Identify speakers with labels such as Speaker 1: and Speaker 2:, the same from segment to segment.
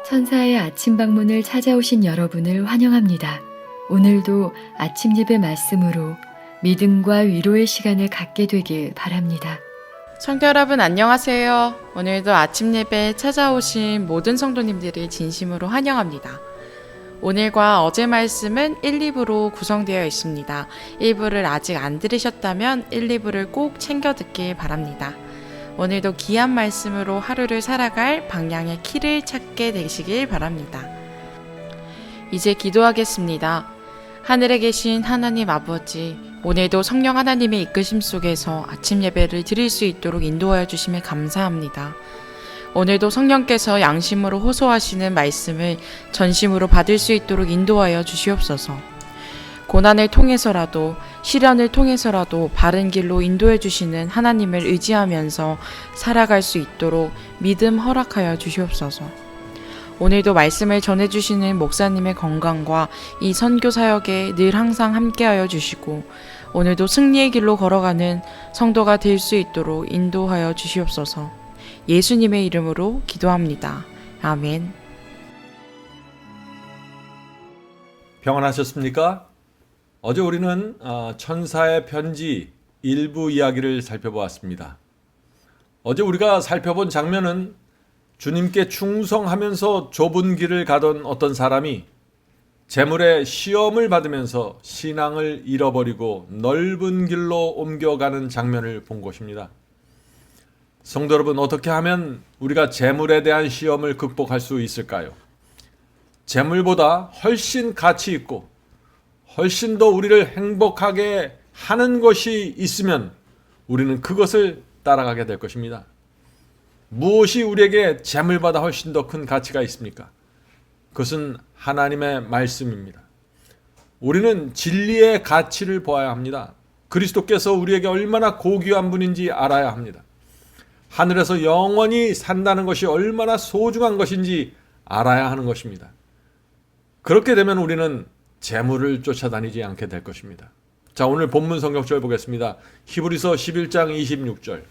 Speaker 1: 천사의 아침 방문을 찾아오신 여러분을 환영합니다. 오늘도 아침 예배 말씀으로 믿음과 위로의 시간을 갖게 되길 바랍니다.
Speaker 2: 성도 여러분 안녕하세요. 오늘도 아침 예배에 찾아오신 모든 성도님들을 진심으로 환영합니다. 오늘과 어제 말씀은 1, 2부로 구성되어 있습니다. 1부를 아직 안 들으셨다면 1, 2부를 꼭 챙겨 듣길 바랍니다. 오늘도 귀한 말씀으로 하루를 살아갈 방향의 키를 찾게 되시길 바랍니다. 이제 기도하겠습니다. 하늘에 계신 하나님 아버지, 오늘도 성령 하나님의 이끄심 속에서 아침 예배를 드릴 수 있도록 인도하여 주심에 감사합니다. 오늘도 성령께서 양심으로 호소하시는 말씀을 전심으로 받을 수 있도록 인도하여 주시옵소서. 고난을 통해서라도 시련을 통해서라도 바른 길로 인도해 주시는 하나님을 의지하면서 살아갈 수 있도록 믿음 허락하여 주시옵소서. 오늘도 말씀을 전해주시는 목사님의 건강과 이 선교 사역에 늘 항상 함께하여 주시고 오늘도 승리의 길로 걸어가는 성도가 될 수 있도록 인도하여 주시옵소서. 예수님의 이름으로 기도합니다. 아멘.
Speaker 3: 평안하셨습니까? 어제 우리는 천사의 편지 일부 이야기를 살펴보았습니다. 어제 우리가 살펴본 장면은 주님께 충성하면서 좁은 길을 가던 어떤 사람이 재물의 시험을 받으면서 신앙을 잃어버리고 넓은 길로 옮겨가는 장면을 본 것입니다. 성도 여러분, 어떻게 하면 우리가 재물에 대한 시험을 극복할 수 있을까요? 재물보다 훨씬 가치 있고 훨씬 더 우리를 행복하게 하는 것이 있으면 우리는 그것을 따라가게 될 것입니다. 무엇이 우리에게 재물보다 훨씬 더 큰 가치가 있습니까? 그것은 하나님의 말씀입니다. 우리는 진리의 가치를 보아야 합니다. 그리스도께서 우리에게 얼마나 고귀한 분인지 알아야 합니다. 하늘에서 영원히 산다는 것이 얼마나 소중한 것인지 알아야 하는 것입니다. 그렇게 되면 우리는 재물을 쫓아다니지 않게 될 것입니다. 자, 오늘 본문 성경절 보겠습니다. 히브리서 11장 26절.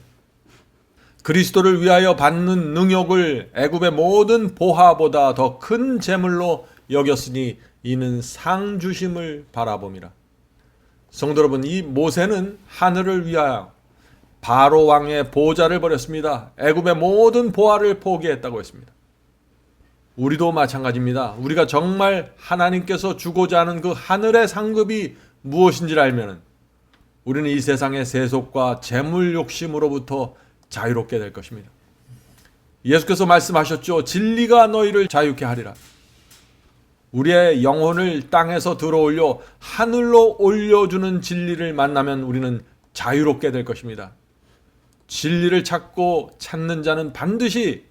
Speaker 3: 그리스도를 위하여 받는 능욕을 애굽의 모든 보화보다 더 큰 재물로 여겼으니 이는 상 주심을 바라봄이라. 성도 여러분, 이 모세는 하늘을 위하여 바로 왕의 보좌를 버렸습니다. 애굽의 모든 보화를 포기했다고 했습니다. 우리도 마찬가지입니다. 우리가 정말 하나님께서 주고자 하는 그 하늘의 상급이 무엇인지를 알면 우리는 이 세상의 세속과 재물 욕심으로부터 자유롭게 될 것입니다. 예수께서 말씀하셨죠. 진리가 너희를 자유케 하리라. 우리의 영혼을 땅에서 들어올려 하늘로 올려주는 진리를 만나면 우리는 자유롭게 될 것입니다. 진리를 찾고 찾는 자는 반드시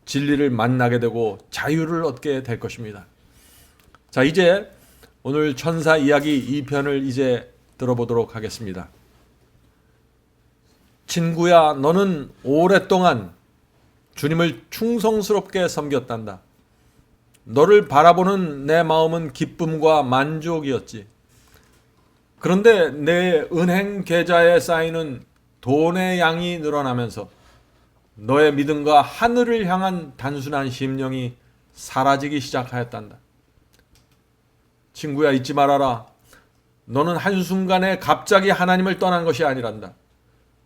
Speaker 3: 진리를 만나게 되고 자유를 얻게 될 것입니다. 자, 이제 오늘 천사 이야기 2편을 이제 들어보도록 하겠습니다. 친구야, 너는 오랫동안 주님을 충성스럽게 섬겼단다. 너를 바라보는 내 마음은 기쁨과 만족이었지. 그런데 내 은행 계좌에 쌓이는 돈의 양이 늘어나면서 너의 믿음과 하늘을 향한 단순한 심령이 사라지기 시작하였단다. 친구야, 잊지 말아라. 너는 한순간에 갑자기 하나님을 떠난 것이 아니란다.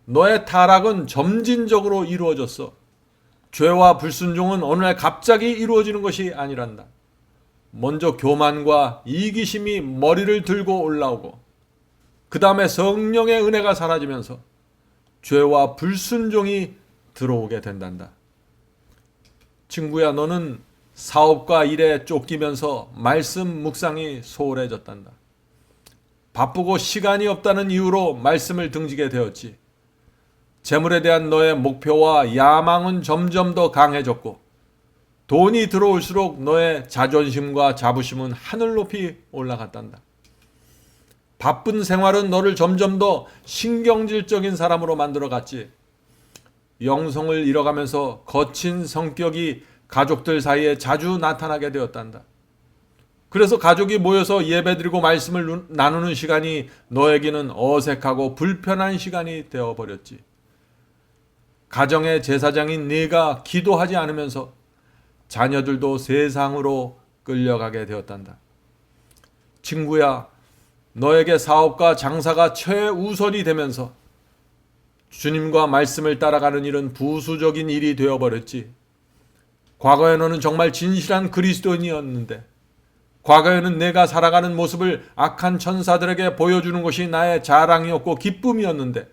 Speaker 3: 너의 타락은 점진적으로 이루어졌어. 죄와 불순종은 어느 날 갑자기 이루어지는 것이 아니란다. 먼저 교만과 이기심이 머리를 들고 올라오고 그 다음에 성령의 은혜가 사라지면서 죄와 불순종이 들어오게 된단다. 친구야, 너는 사업과 일에 쫓기면서 말씀 묵상이 소홀해졌단다. 바쁘고 시간이 없다는 이유로 말씀을 등지게 되었지. 재물에 대한 너의 목표와 야망은 점점 더 강해졌고 돈이 들어올수록 너의 자존심과 자부심은 하늘 높이 올라갔단다. 바쁜 생활은 너를 점점 더 신경질적인 사람으로 만들어갔지. 영성을 잃어가면서 거친 성격이 가족들 사이에 자주 나타나게 되었단다. 그래서 가족이 모여서 예배드리고 말씀을 나누는 시간이 너에게는 어색하고 불편한 시간이 되어버렸지. 가정의 제사장인 네가 기도하지 않으면서 자녀들도 세상으로 끌려가게 되었단다. 친구야, 너에게 사업과 장사가 최우선이 되면서 주님과 말씀을 따라가는 일은 부수적인 일이 되어버렸지. 과거에 너는 정말 진실한 그리스도인이었는데, 과거에는 내가 살아가는 모습을 악한 천사들에게 보여주는 것이 나의 자랑이었고 기쁨이었는데,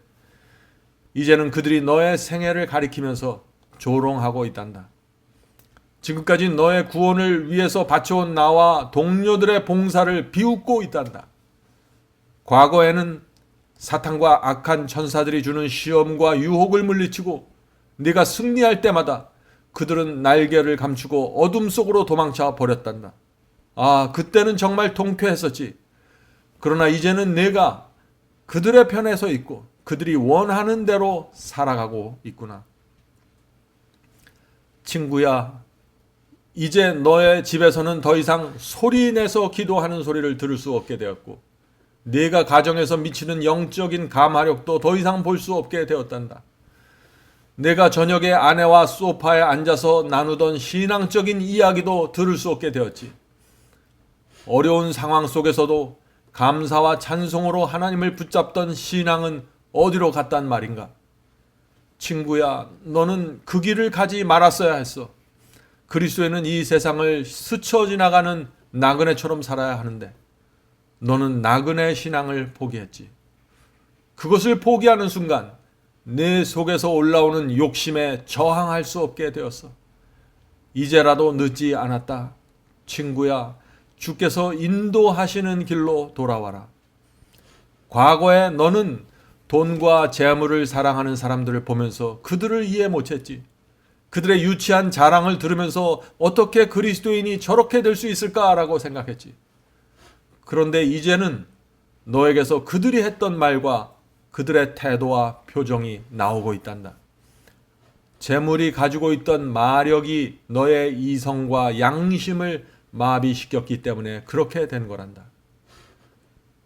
Speaker 3: 이제는 그들이 너의 생애를 가리키면서 조롱하고 있단다. 지금까지 너의 구원을 위해서 바쳐온 나와 동료들의 봉사를 비웃고 있단다. 과거에는 사탄과 악한 천사들이 주는 시험과 유혹을 물리치고 네가 승리할 때마다 그들은 날개를 감추고 어둠 속으로 도망쳐 버렸단다. 아, 그때는 정말 통쾌했었지. 그러나 이제는 내가 그들의 편에 서 있고 그들이 원하는 대로 살아가고 있구나. 친구야, 이제 너의 집에서는 더 이상 소리내서 기도하는 소리를 들을 수 없게 되었고, 네가 가정에서 미치는 영적인 감화력도 더 이상 볼 수 없게 되었단다. 내가 저녁에 아내와 소파에 앉아서 나누던 신앙적인 이야기도 들을 수 없게 되었지. 어려운 상황 속에서도 감사와 찬송으로 하나님을 붙잡던 신앙은 어디로 갔단 말인가? 친구야, 너는 그 길을 가지 말았어야 했어. 그리스도에는 이 세상을 스쳐 지나가는 나그네처럼 살아야 하는데 너는 나그네 신앙을 포기했지. 그것을 포기하는 순간 내 속에서 올라오는 욕심에 저항할 수 없게 되었어. 이제라도 늦지 않았다. 친구야, 주께서 인도하시는 길로 돌아와라. 과거에 너는 돈과 재물을 사랑하는 사람들을 보면서 그들을 이해 못했지. 그들의 유치한 자랑을 들으면서 어떻게 그리스도인이 저렇게 될 수 있을까라고 생각했지. 그런데 이제는 너에게서 그들이 했던 말과 그들의 태도와 표정이 나오고 있단다. 재물이 가지고 있던 마력이 너의 이성과 양심을 마비시켰기 때문에 그렇게 된 거란다.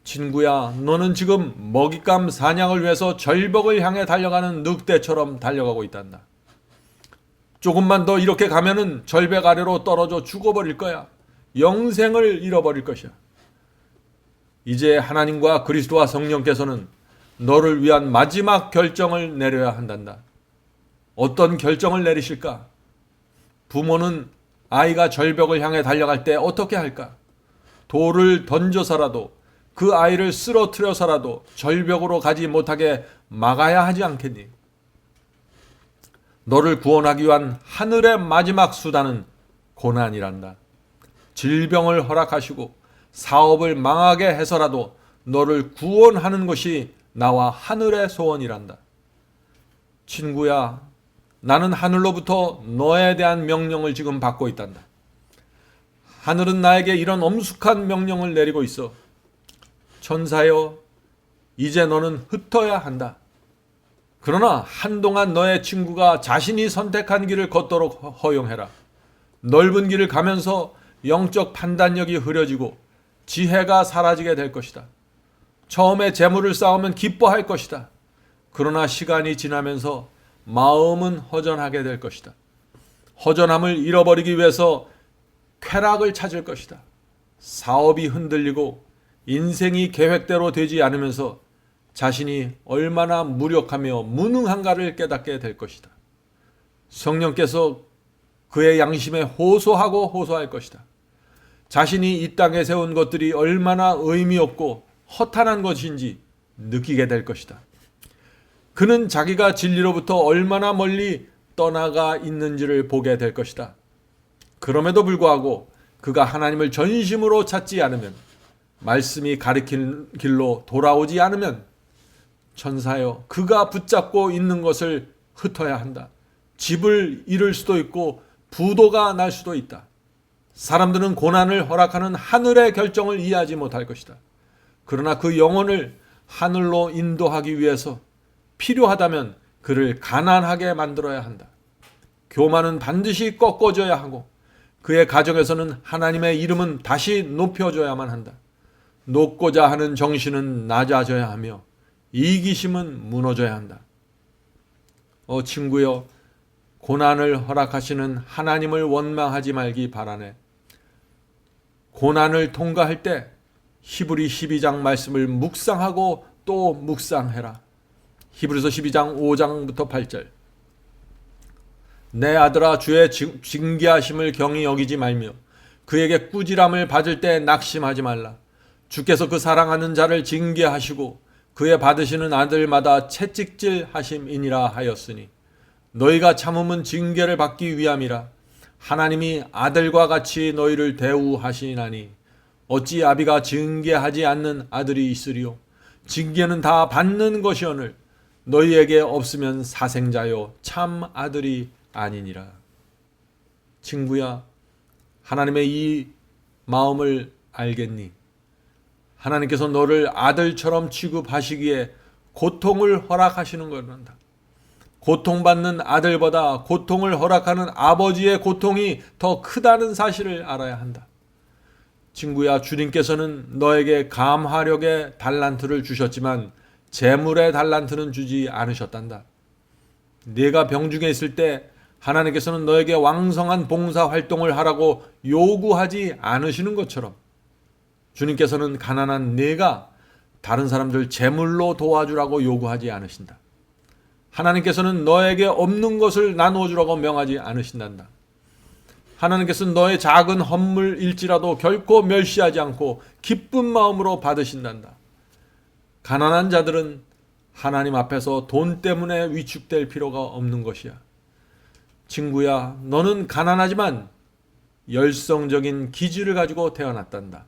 Speaker 3: 친구야, 너는 지금 먹잇감 사냥을 위해서 절벽을 향해 달려가는 늑대처럼 달려가고 있단다. 조금만 더 이렇게 가면은 절벽 아래로 떨어져 죽어버릴 거야. 영생을 잃어버릴 것이야. 이제 하나님과 그리스도와 성령께서는 너를 위한 마지막 결정을 내려야 한단다. 어떤 결정을 내리실까? 부모는 아이가 절벽을 향해 달려갈 때 어떻게 할까? 돌을 던져서라도 그 아이를 쓰러뜨려서라도 절벽으로 가지 못하게 막아야 하지 않겠니? 너를 구원하기 위한 하늘의 마지막 수단은 고난이란다. 질병을 허락하시고 사업을 망하게 해서라도 너를 구원하는 것이 나와 하늘의 소원이란다. 친구야, 나는 하늘로부터 너에 대한 명령을 지금 받고 있단다. 하늘은 나에게 이런 엄숙한 명령을 내리고 있어. 천사여, 이제 너는 흩어야 한다. 그러나 한동안 너의 친구가 자신이 선택한 길을 걷도록 허용해라. 넓은 길을 가면서 영적 판단력이 흐려지고 지혜가 사라지게 될 것이다. 처음에 재물을 쌓으면 기뻐할 것이다. 그러나 시간이 지나면서 마음은 허전하게 될 것이다. 허전함을 잃어버리기 위해서 쾌락을 찾을 것이다. 사업이 흔들리고 인생이 계획대로 되지 않으면서 자신이 얼마나 무력하며 무능한가를 깨닫게 될 것이다. 성령께서 그의 양심에 호소하고 호소할 것이다. 자신이 이 땅에 세운 것들이 얼마나 의미 없고 허탄한 것인지 느끼게 될 것이다. 그는 자기가 진리로부터 얼마나 멀리 떠나가 있는지를 보게 될 것이다. 그럼에도 불구하고 그가 하나님을 전심으로 찾지 않으면, 말씀이 가리킨 길로 돌아오지 않으면, 천사여, 그가 붙잡고 있는 것을 흩어야 한다. 집을 잃을 수도 있고 부도가 날 수도 있다. 사람들은 고난을 허락하는 하늘의 결정을 이해하지 못할 것이다. 그러나 그 영혼을 하늘로 인도하기 위해서 필요하다면 그를 가난하게 만들어야 한다. 교만은 반드시 꺾어져야 하고 그의 가정에서는 하나님의 이름은 다시 높여줘야만 한다. 높고자 하는 정신은 낮아져야 하며 이기심은 무너져야 한다. 친구여, 고난을 허락하시는 하나님을 원망하지 말기 바라네. 고난을 통과할 때 히브리 12장 말씀을 묵상하고 또 묵상해라. 히브리서 12장 5장부터 8절. 내 아들아, 주의 징계하심을 경히 여기지 말며 그에게 꾸지람을 받을 때 낙심하지 말라. 주께서 그 사랑하는 자를 징계하시고 그의 받으시는 아들마다 채찍질 하심이니라 하였으니 너희가 참음은 징계를 받기 위함이라. 하나님이 아들과 같이 너희를 대우하시나니 어찌 아비가 징계하지 않는 아들이 있으리요. 징계는 다 받는 것이오늘 너희에게 없으면 사생자요 참 아들이 아니니라. 친구야, 하나님의 이 마음을 알겠니? 하나님께서 너를 아들처럼 취급하시기에 고통을 허락하시는 거란다. 고통받는 아들보다 고통을 허락하는 아버지의 고통이 더 크다는 사실을 알아야 한다. 친구야, 주님께서는 너에게 감화력의 달란트를 주셨지만 재물의 달란트는 주지 않으셨단다. 네가 병중에 있을 때 하나님께서는 너에게 왕성한 봉사 활동을 하라고 요구하지 않으시는 것처럼 주님께서는 가난한 네가 다른 사람들 재물로 도와주라고 요구하지 않으신다. 하나님께서는 너에게 없는 것을 나누어 주라고 명하지 않으신단다. 하나님께서는 너의 작은 헌물일지라도 결코 멸시하지 않고 기쁜 마음으로 받으신단다. 가난한 자들은 하나님 앞에서 돈 때문에 위축될 필요가 없는 것이야. 친구야, 너는 가난하지만 열성적인 기질을 가지고 태어났단다.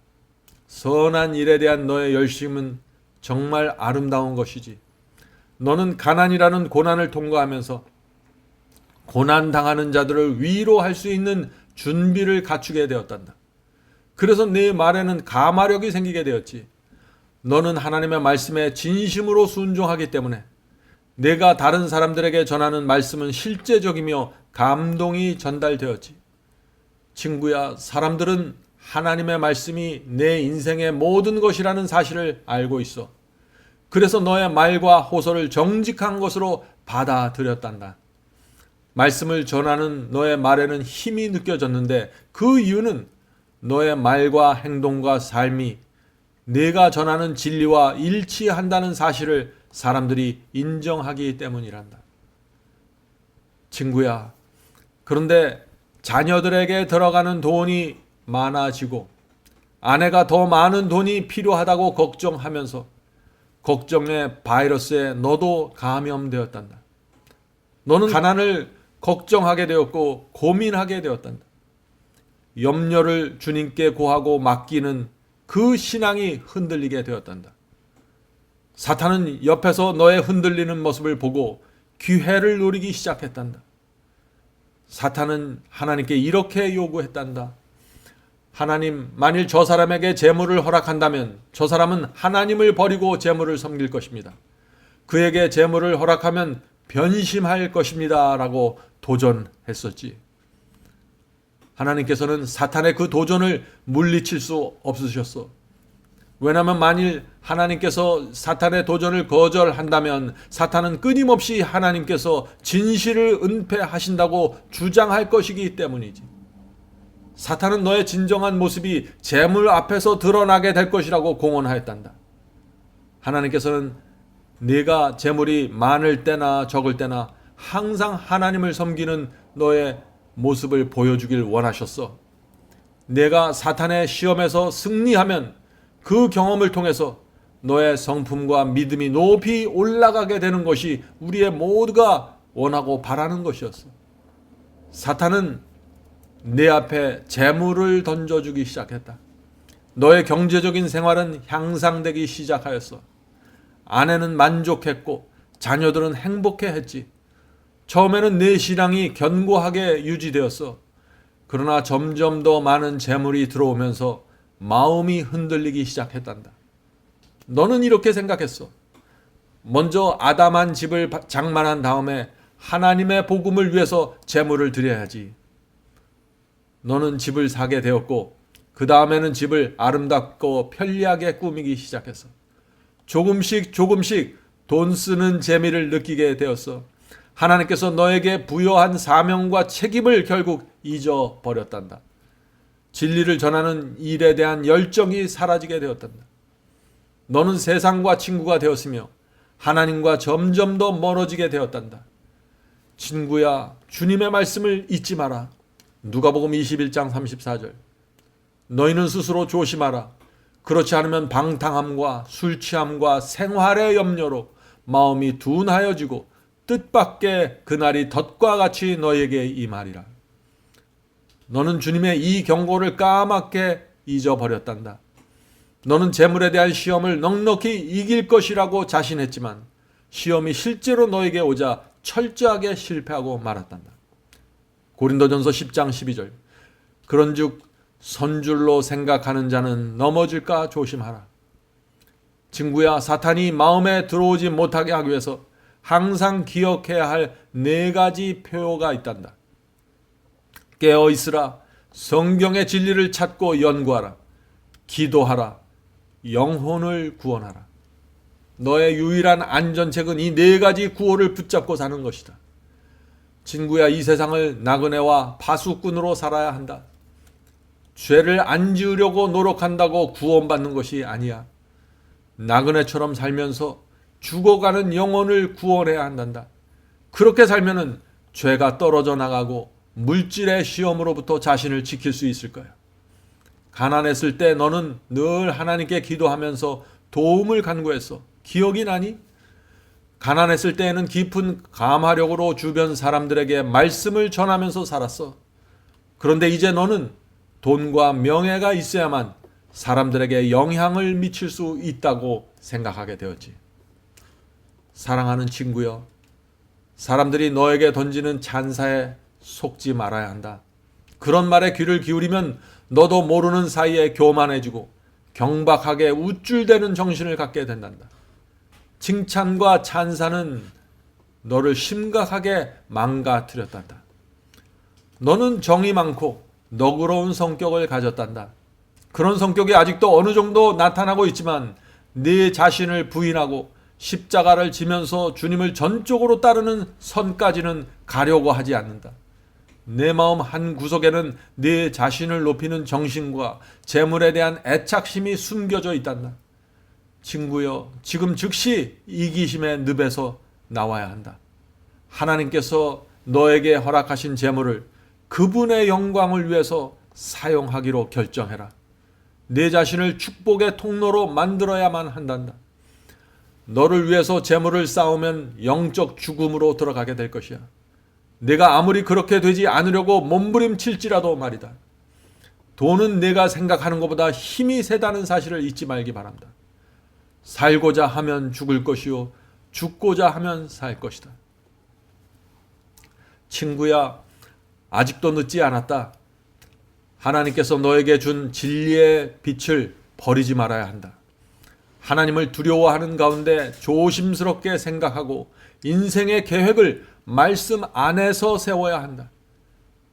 Speaker 3: 선한 일에 대한 너의 열심은 정말 아름다운 것이지. 너는 가난이라는 고난을 통과하면서 고난당하는 자들을 위로할 수 있는 준비를 갖추게 되었단다. 그래서 네 말에는 감화력이 생기게 되었지. 너는 하나님의 말씀에 진심으로 순종하기 때문에 내가 다른 사람들에게 전하는 말씀은 실제적이며 감동이 전달되었지. 친구야, 사람들은 하나님의 말씀이 내 인생의 모든 것이라는 사실을 알고 있어. 그래서 너의 말과 호소를 정직한 것으로 받아들였단다. 말씀을 전하는 너의 말에는 힘이 느껴졌는데 그 이유는 너의 말과 행동과 삶이 내가 전하는 진리와 일치한다는 사실을 사람들이 인정하기 때문이란다. 친구야, 그런데 자녀들에게 들어가는 돈이 많아지고 아내가 더 많은 돈이 필요하다고 걱정하면서 걱정의 바이러스에 너도 감염되었단다. 너는 가난을 걱정하게 되었고 고민하게 되었단다. 염려를 주님께 고하고 맡기는 그 신앙이 흔들리게 되었단다. 사탄은 옆에서 너의 흔들리는 모습을 보고 기회를 노리기 시작했단다. 사탄은 하나님께 이렇게 요구했단다. 하나님, 만일 저 사람에게 재물을 허락한다면 저 사람은 하나님을 버리고 재물을 섬길 것입니다. 그에게 재물을 허락하면 변심할 것입니다. 라고 도전했었지. 하나님께서는 사탄의 그 도전을 물리칠 수 없으셨어. 왜냐하면 만일 하나님께서 사탄의 도전을 거절한다면 사탄은 끊임없이 하나님께서 진실을 은폐하신다고 주장할 것이기 때문이지. 사탄은 너의 진정한 모습이 재물 앞에서 드러나게 될 것이라고 공언하였단다. 하나님께서는 네가 재물이 많을 때나 적을 때나 항상 하나님을 섬기는 너의 모습을 보여주길 원하셨어. 내가 사탄의 시험에서 승리하면 그 경험을 통해서 너의 성품과 믿음이 높이 올라가게 되는 것이 우리의 모두가 원하고 바라는 것이었어. 사탄은 내 앞에 재물을 던져주기 시작했다. 너의 경제적인 생활은 향상되기 시작하였어. 아내는 만족했고 자녀들은 행복해했지. 처음에는 내 신앙이 견고하게 유지되었어. 그러나 점점 더 많은 재물이 들어오면서 마음이 흔들리기 시작했단다. 너는 이렇게 생각했어. 먼저 아담한 집을 장만한 다음에 하나님의 복음을 위해서 재물을 드려야지. 너는 집을 사게 되었고 그 다음에는 집을 아름답고 편리하게 꾸미기 시작했어. 조금씩 돈 쓰는 재미를 느끼게 되었어. 하나님께서 너에게 부여한 사명과 책임을 결국 잊어버렸단다. 진리를 전하는 일에 대한 열정이 사라지게 되었단다. 너는 세상과 친구가 되었으며 하나님과 점점 더 멀어지게 되었단다. 친구야, 주님의 말씀을 잊지 마라. 누가복음 21장 34절. 너희는 스스로 조심하라. 그렇지 않으면 방탕함과 술 취함과 생활의 염려로 마음이 둔하여지고 뜻밖의 그날이 덫과 같이 너에게 임하리라. 너는 주님의 이 경고를 까맣게 잊어버렸단다. 너는 재물에 대한 시험을 넉넉히 이길 것이라고 자신했지만 시험이 실제로 너에게 오자 철저하게 실패하고 말았단다. 고린도전서 10장 12절. 그런즉 선줄로 생각하는 자는 넘어질까 조심하라. 친구야, 사탄이 마음에 들어오지 못하게 하기 위해서 항상 기억해야 할 4가지 표가 있단다. 깨어 있으라. 성경의 진리를 찾고 연구하라. 기도하라. 영혼을 구원하라. 너의 유일한 안전책은 이 4가지 구호를 붙잡고 사는 것이다. 친구야, 이 세상을 나그네와 파수꾼으로 살아야 한다. 죄를 안 지으려고 노력한다고 구원받는 것이 아니야. 나그네처럼 살면서 죽어가는 영혼을 구원해야 한단다. 그렇게 살면은 죄가 떨어져 나가고 물질의 시험으로부터 자신을 지킬 수 있을 거야. 가난했을 때 너는 늘 하나님께 기도하면서 도움을 간구했어. 기억이 나니? 가난했을 때에는 깊은 감화력으로 주변 사람들에게 말씀을 전하면서 살았어. 그런데 이제 너는 돈과 명예가 있어야만 사람들에게 영향을 미칠 수 있다고 생각하게 되었지. 사랑하는 친구여, 사람들이 너에게 던지는 찬사에 속지 말아야 한다. 그런 말에 귀를 기울이면 너도 모르는 사이에 교만해지고 경박하게 우쭐대는 정신을 갖게 된단다. 칭찬과 찬사는 너를 심각하게 망가뜨렸단다. 너는 정이 많고 너그러운 성격을 가졌단다. 그런 성격이 아직도 어느 정도 나타나고 있지만 네 자신을 부인하고 십자가를 지면서 주님을 전적으로 따르는 선까지는 가려고 하지 않는다. 내 마음 한 구석에는 네 자신을 높이는 정신과 재물에 대한 애착심이 숨겨져 있단다. 친구여, 지금 즉시 이기심의 늪에서 나와야 한다. 하나님께서 너에게 허락하신 재물을 그분의 영광을 위해서 사용하기로 결정해라. 내 자신을 축복의 통로로 만들어야만 한단다. 너를 위해서 재물을 쌓으면 영적 죽음으로 들어가게 될 것이야. 내가 아무리 그렇게 되지 않으려고 몸부림칠지라도 말이다. 돈은 내가 생각하는 것보다 힘이 세다는 사실을 잊지 말기 바랍니다. 살고자 하면 죽을 것이요 죽고자 하면 살 것이다. 친구야, 아직도 늦지 않았다. 하나님께서 너에게 준 진리의 빛을 버리지 말아야 한다. 하나님을 두려워하는 가운데 조심스럽게 생각하고 인생의 계획을 말씀 안에서 세워야 한다.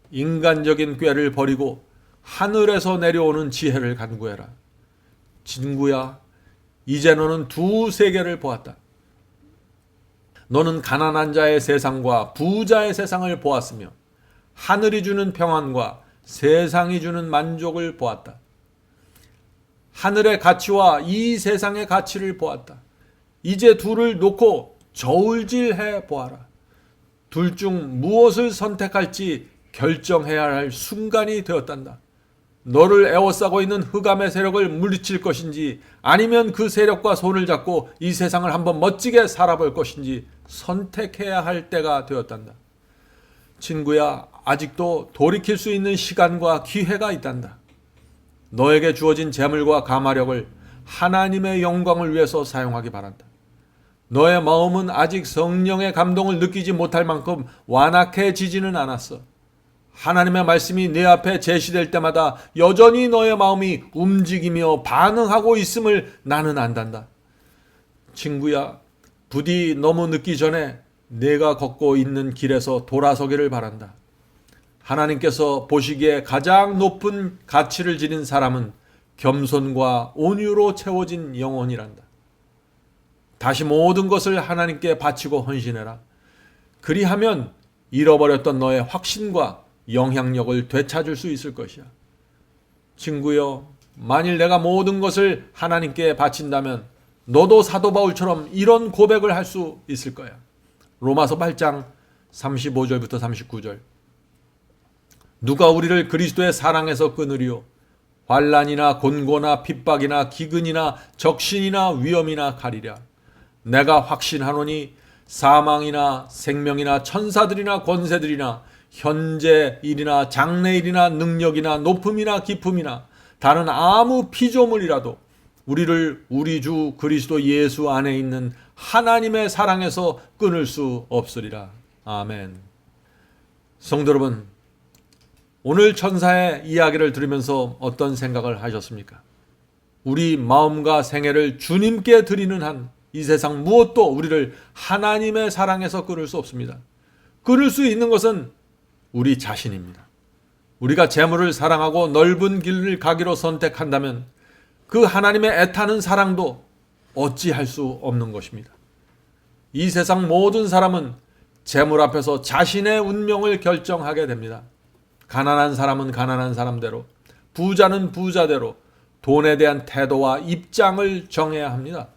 Speaker 3: 인간적인 꾀를 버리고 하늘에서 내려오는 지혜를 간구해라. 친구야, 이제 너는 두 세계를 보았다. 너는 가난한 자의 세상과 부자의 세상을 보았으며 하늘이 주는 평안과 세상이 주는 만족을 보았다. 하늘의 가치와 이 세상의 가치를 보았다. 이제 둘을 놓고 저울질해 보아라. 둘 중 무엇을 선택할지 결정해야 할 순간이 되었단다. 너를 애워싸고 있는 흑암의 세력을 물리칠 것인지 아니면 그 세력과 손을 잡고 이 세상을 한번 멋지게 살아볼 것인지 선택해야 할 때가 되었단다. 친구야, 아직도 돌이킬 수 있는 시간과 기회가 있단다. 너에게 주어진 재물과 감화력을 하나님의 영광을 위해서 사용하기 바란다. 너의 마음은 아직 성령의 감동을 느끼지 못할 만큼 완악해지지는 않았어. 하나님의 말씀이 내 앞에 제시될 때마다 여전히 너의 마음이 움직이며 반응하고 있음을 나는 안단다. 친구야, 부디 너무 늦기 전에 내가 걷고 있는 길에서 돌아서기를 바란다. 하나님께서 보시기에 가장 높은 가치를 지닌 사람은 겸손과 온유로 채워진 영혼이란다. 다시 모든 것을 하나님께 바치고 헌신해라. 그리하면 잃어버렸던 너의 확신과 영향력을 되찾을 수 있을 것이야. 친구여, 만일 내가 모든 것을 하나님께 바친다면 너도 사도 바울처럼 이런 고백을 할 수 있을 거야. 로마서 8장 35절부터 39절. 누가 우리를 그리스도의 사랑에서 끊으리요? 환난이나 곤고나 핍박이나 기근이나 적신이나 위험이나 가리랴. 내가 확신하노니 사망이나 생명이나 천사들이나 권세들이나 현재 일이나 장래 일이나 능력이나 높음이나 깊음이나 다른 아무 피조물이라도 우리를 우리 주 그리스도 예수 안에 있는 하나님의 사랑에서 끊을 수 없으리라. 아멘. 성도 여러분, 오늘 천사의 이야기를 들으면서 어떤 생각을 하셨습니까? 우리 마음과 생애를 주님께 드리는 한 이 세상 무엇도 우리를 하나님의 사랑에서 끊을 수 없습니다. 끊을 수 있는 것은 우리 자신입니다. 우리가 재물을 사랑하고 넓은 길을 가기로 선택한다면 그 하나님의 애타는 사랑도 어찌할 수 없는 것입니다. 이 세상 모든 사람은 재물 앞에서 자신의 운명을 결정하게 됩니다. 가난한 사람은 가난한 사람대로, 부자는 부자대로 돈에 대한 태도와 입장을 정해야 합니다.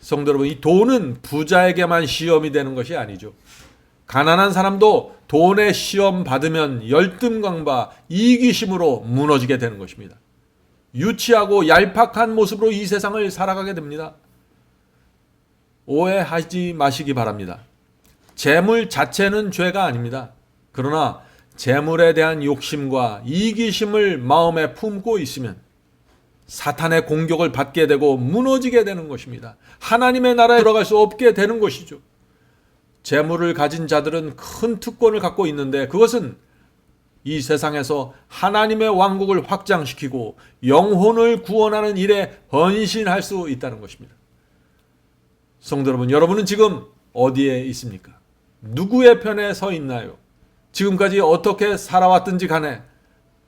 Speaker 3: 성도 여러분, 이 돈은 부자에게만 시험이 되는 것이 아니죠. 가난한 사람도 돈의 시험 받으면 열등감과 이기심으로 무너지게 되는 것입니다. 유치하고 얄팍한 모습으로 이 세상을 살아가게 됩니다. 오해하지 마시기 바랍니다. 재물 자체는 죄가 아닙니다. 그러나 재물에 대한 욕심과 이기심을 마음에 품고 있으면 사탄의 공격을 받게 되고 무너지게 되는 것입니다. 하나님의 나라에 들어갈 수 없게 되는 것이죠. 재물을 가진 자들은 큰 특권을 갖고 있는데 그것은 이 세상에서 하나님의 왕국을 확장시키고 영혼을 구원하는 일에 헌신할 수 있다는 것입니다. 성도 여러분, 여러분은 지금 어디에 있습니까? 누구의 편에 서 있나요? 지금까지 어떻게 살아왔든지 간에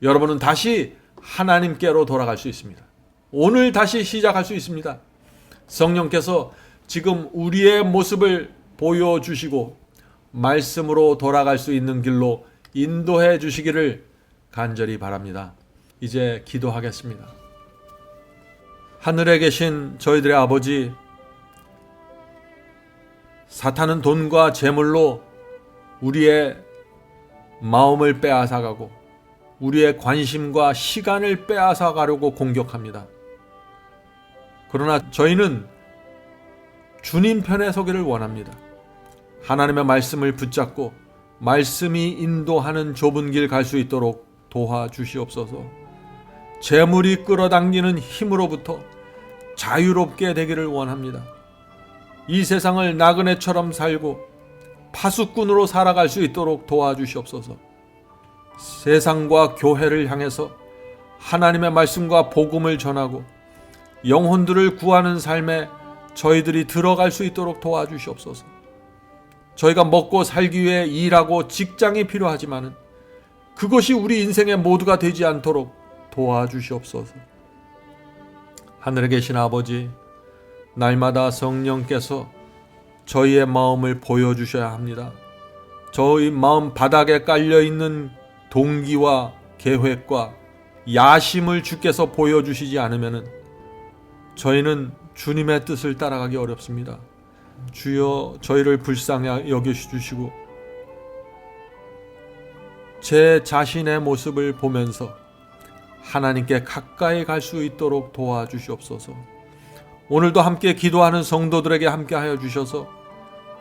Speaker 3: 여러분은 다시 하나님께로 돌아갈 수 있습니다. 오늘 다시 시작할 수 있습니다. 성령께서 지금 우리의 모습을 보여주시고 말씀으로 돌아갈 수 있는 길로 인도해 주시기를 간절히 바랍니다. 이제 기도하겠습니다. 하늘에 계신 저희들의 아버지, 사탄은 돈과 재물로 우리의 마음을 빼앗아가고 우리의 관심과 시간을 빼앗아가려고 공격합니다. 그러나 저희는 주님 편에 서기를 원합니다. 하나님의 말씀을 붙잡고 말씀이 인도하는 좁은 길 갈 수 있도록 도와주시옵소서. 재물이 끌어당기는 힘으로부터 자유롭게 되기를 원합니다. 이 세상을 나그네처럼 살고 파수꾼으로 살아갈 수 있도록 도와주시옵소서. 세상과 교회를 향해서 하나님의 말씀과 복음을 전하고 영혼들을 구하는 삶에 저희들이 들어갈 수 있도록 도와주시옵소서. 저희가 먹고 살기 위해 일하고 직장이 필요하지만 그것이 우리 인생의 모두가 되지 않도록 도와주시옵소서. 하늘에 계신 아버지, 날마다 성령께서 저희의 마음을 보여주셔야 합니다. 저희 마음 바닥에 깔려있는 동기와 계획과 야심을 주께서 보여주시지 않으면 저희는 주님의 뜻을 따라가기 어렵습니다. 주여, 저희를 불쌍히 여겨주시고 제 자신의 모습을 보면서 하나님께 가까이 갈 수 있도록 도와주시옵소서. 오늘도 함께 기도하는 성도들에게 함께하여 주셔서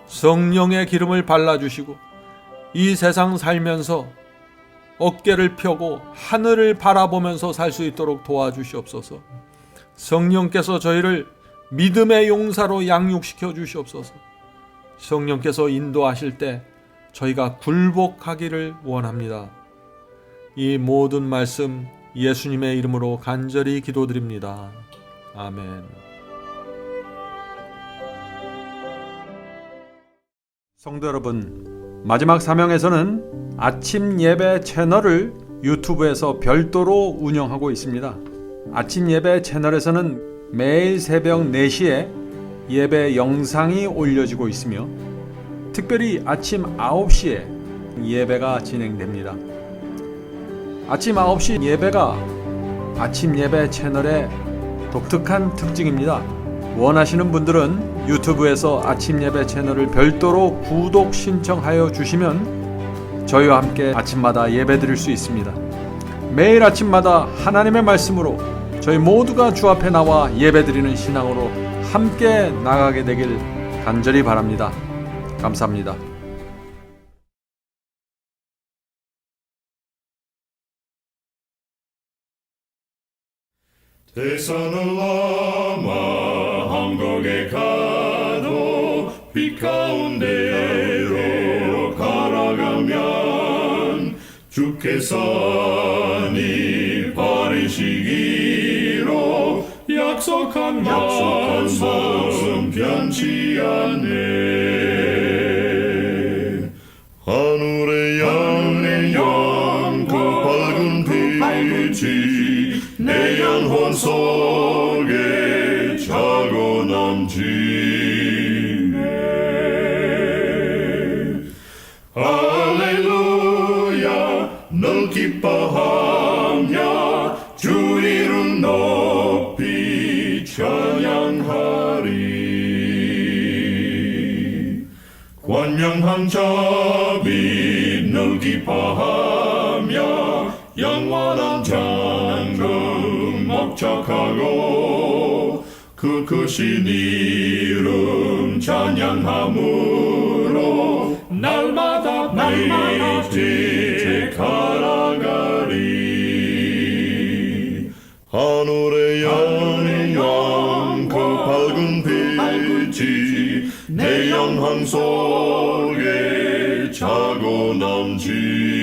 Speaker 3: 성령의 기름을 발라주시고 이 세상 살면서 어깨를 펴고 하늘을 바라보면서 살 수 있도록 도와주시옵소서. 성령께서 저희를 믿음의 용사로 양육시켜 주시옵소서. 성령께서 인도하실 때 저희가 굴복하기를 원합니다. 이 모든 말씀 예수님의 이름으로 간절히 기도드립니다. 아멘. 성도 여러분, 마지막 사명에서는 아침 예배 채널을 유튜브에서 별도로 운영하고 있습니다. 아침 예배 채널에서는 매일 새벽 4시에 예배 영상이 올려지고 있으며 특별히 아침 9시에 예배가 진행됩니다. 아침 9시 예배가 아침 예배 채널의 독특한 특징입니다. 원하시는 분들은 유튜브에서 아침 예배 채널을 별도로 구독 신청하여 주시면 저희와 함께 아침마다 예배 드릴 수 있습니다. 매일 아침마다 하나님의 말씀으로 저희 모두가 주 앞에 나와 예배 드리는 신앙으로 함께 나가게 되길 간절히 바랍니다. 감사합니다.
Speaker 4: 대산을 넘어 한국에 가도 빛 가운데로 걸어가면 주께서 네 버리시기로 약속한 말씀 변치 않네. 하늘의 양 그 밝은 빛이 내 영혼 속에 자고 남지네. 할렐루야 늘 기뻐하며 주 이름 높이 찬양하리. 권명한 자비 늘 기뻐하며 영원한 장금 목적하고 그 크신 이름 찬양함으로 날마다 빛에 걸어가리. 하늘의 영광 그 밝은 빛이 내 영혼 속에 자고 남지